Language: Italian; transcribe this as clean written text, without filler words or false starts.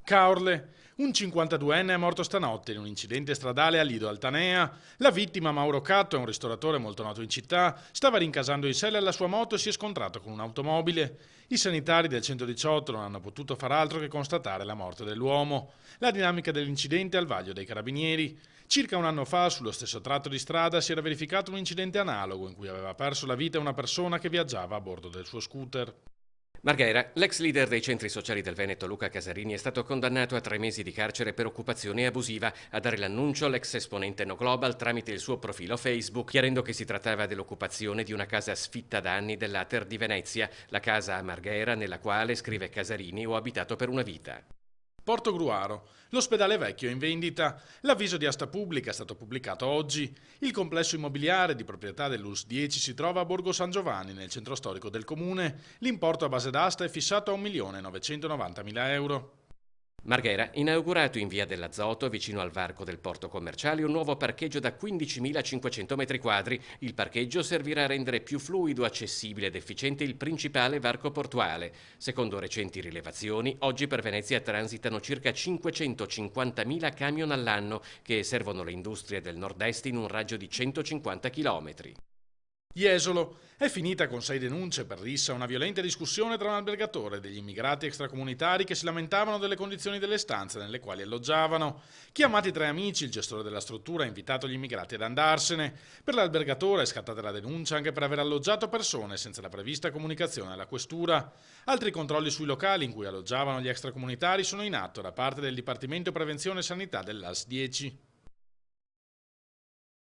Caorle. Un 52enne è morto stanotte in un incidente stradale a Lido Altanea. La vittima, Mauro Catto, è un ristoratore molto noto in città, stava rincasando in sella alla sua moto e si è scontrato con un'automobile. I sanitari del 118 non hanno potuto far altro che constatare la morte dell'uomo. La dinamica dell'incidente è al vaglio dei carabinieri. Circa un anno fa, sullo stesso tratto di strada, si era verificato un incidente analogo in cui aveva perso la vita una persona che viaggiava a bordo del suo scooter. Marghera, l'ex leader dei centri sociali del Veneto Luca Casarini è stato condannato a 3 mesi di carcere per occupazione abusiva. A dare l'annuncio l'ex esponente No Global tramite il suo profilo Facebook, chiarendo che si trattava dell'occupazione di una casa sfitta da anni dell'Ater di Venezia, la casa a Marghera nella quale, scrive Casarini, ho abitato per una vita. Portogruaro. L'ospedale vecchio è in vendita. L'avviso di asta pubblica è stato pubblicato oggi. Il complesso immobiliare di proprietà dell'ULSS 10 si trova a Borgo San Giovanni, nel centro storico del comune. L'importo a base d'asta è fissato a 1.990.000 euro. Marghera, inaugurato in via dell'Azoto, vicino al varco del porto commerciale, un nuovo parcheggio da 15.500 metri quadri. Il parcheggio servirà a rendere più fluido, accessibile ed efficiente il principale varco portuale. Secondo recenti rilevazioni, oggi per Venezia transitano circa 550.000 camion all'anno che servono le industrie del nord-est in un raggio di 150 chilometri. Jesolo. È finita con 6 denunce per rissa una violenta discussione tra un albergatore e degli immigrati extracomunitari che si lamentavano delle condizioni delle stanze nelle quali alloggiavano. Chiamati 3 amici, il gestore della struttura ha invitato gli immigrati ad andarsene. Per l'albergatore è scattata la denuncia anche per aver alloggiato persone senza la prevista comunicazione alla questura. Altri controlli sui locali in cui alloggiavano gli extracomunitari sono in atto da parte del Dipartimento Prevenzione e Sanità dell'AS 10.